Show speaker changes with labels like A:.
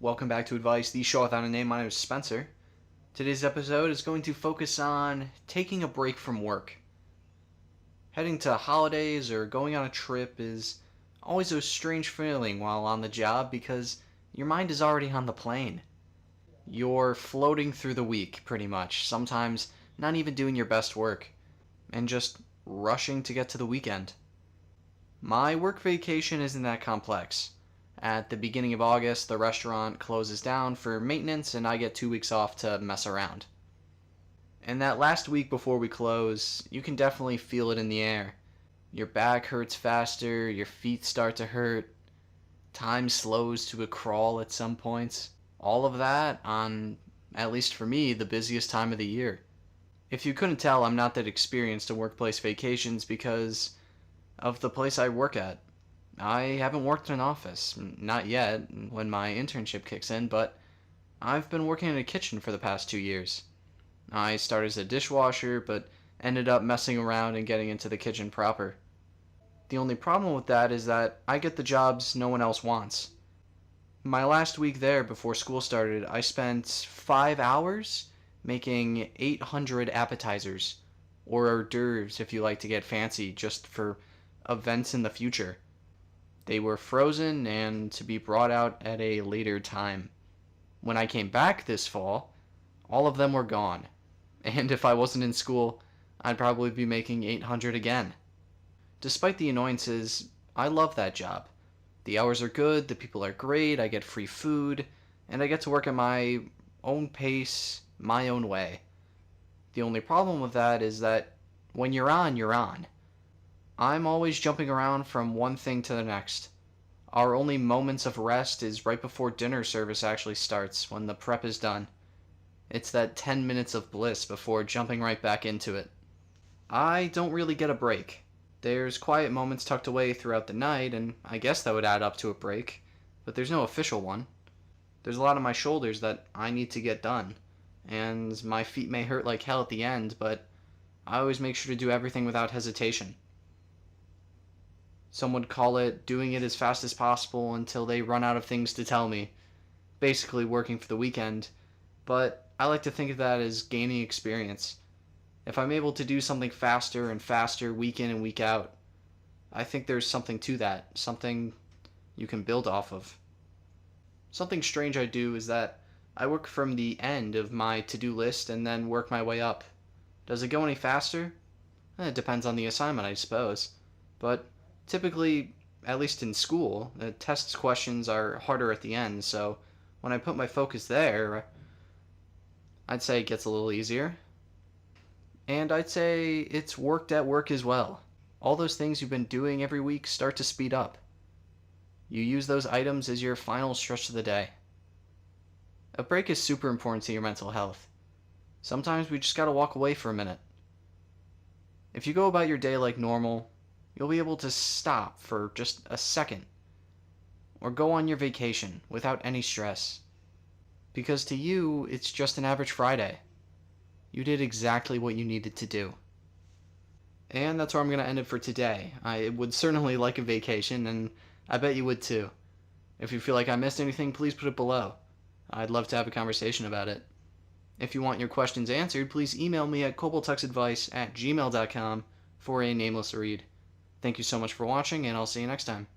A: Welcome back to Advice, the show without a name. My name is Spencer. Today's episode is going to focus on taking a break from work. Heading to holidays or going on a trip is always a strange feeling while on the job because your mind is already on the plane. You're floating through the week, pretty much, sometimes not even doing your best work, and just rushing to get to the weekend. My work vacation isn't that complex. At the beginning of August, the restaurant closes down for maintenance and I get 2 weeks off to mess around. And that last week before we close, you can definitely feel it in the air. Your back hurts faster, your feet start to hurt, time slows to a crawl at some points. All of that on, at least for me, the busiest time of the year. If you couldn't tell, I'm not that experienced in workplace vacations because of the place I work at. I haven't worked in an office, not yet, when my internship kicks in, but I've been working in a kitchen for the past 2 years. I started as a dishwasher, but ended up messing around and getting into the kitchen proper. The only problem with that is that I get the jobs no one else wants. My last week there before school started, I spent 5 hours making 800 appetizers, or hors d'oeuvres if you like to get fancy, just for events in the future. They were frozen and to be brought out at a later time. When I came back this fall, all of them were gone. And if I wasn't in school, I'd probably be making 800 again. Despite the annoyances, I love that job. The hours are good, the people are great, I get free food, and I get to work at my own pace, my own way. The only problem with that is that when you're on, you're on. I'm always jumping around from one thing to the next. Our only moments of rest is right before dinner service actually starts, when the prep is done. It's that 10 minutes of bliss before jumping right back into it. I don't really get a break. There's quiet moments tucked away throughout the night, and I guess that would add up to a break, but there's no official one. There's a lot on my shoulders that I need to get done, and my feet may hurt like hell at the end, but I always make sure to do everything without hesitation. Some would call it doing it as fast as possible until they run out of things to tell me. Basically working for the weekend, but I like to think of that as gaining experience. If I'm able to do something faster and faster week in and week out, I think there's something to that, something you can build off of. Something strange I do is that I work from the end of my to-do list and then work my way up. Does it go any faster? It depends on the assignment, I suppose. But typically, at least in school, the test questions are harder at the end, so when I put my focus there, I'd say it gets a little easier. And I'd say it's worked at work as well. All those things you've been doing every week start to speed up. You use those items as your final stretch of the day. A break is super important to your mental health. Sometimes we just gotta walk away for a minute. If you go about your day like normal, you'll be able to stop for just a second, or go on your vacation without any stress. Because to you, it's just an average Friday. You did exactly what you needed to do. And that's where I'm going to end it for today. I would certainly like a vacation, and I bet you would too. If you feel like I missed anything, please put it below. I'd love to have a conversation about it. If you want your questions answered, please email me at koboltuxadvice@gmail.com for a nameless read. Thank you so much for watching, and I'll see you next time.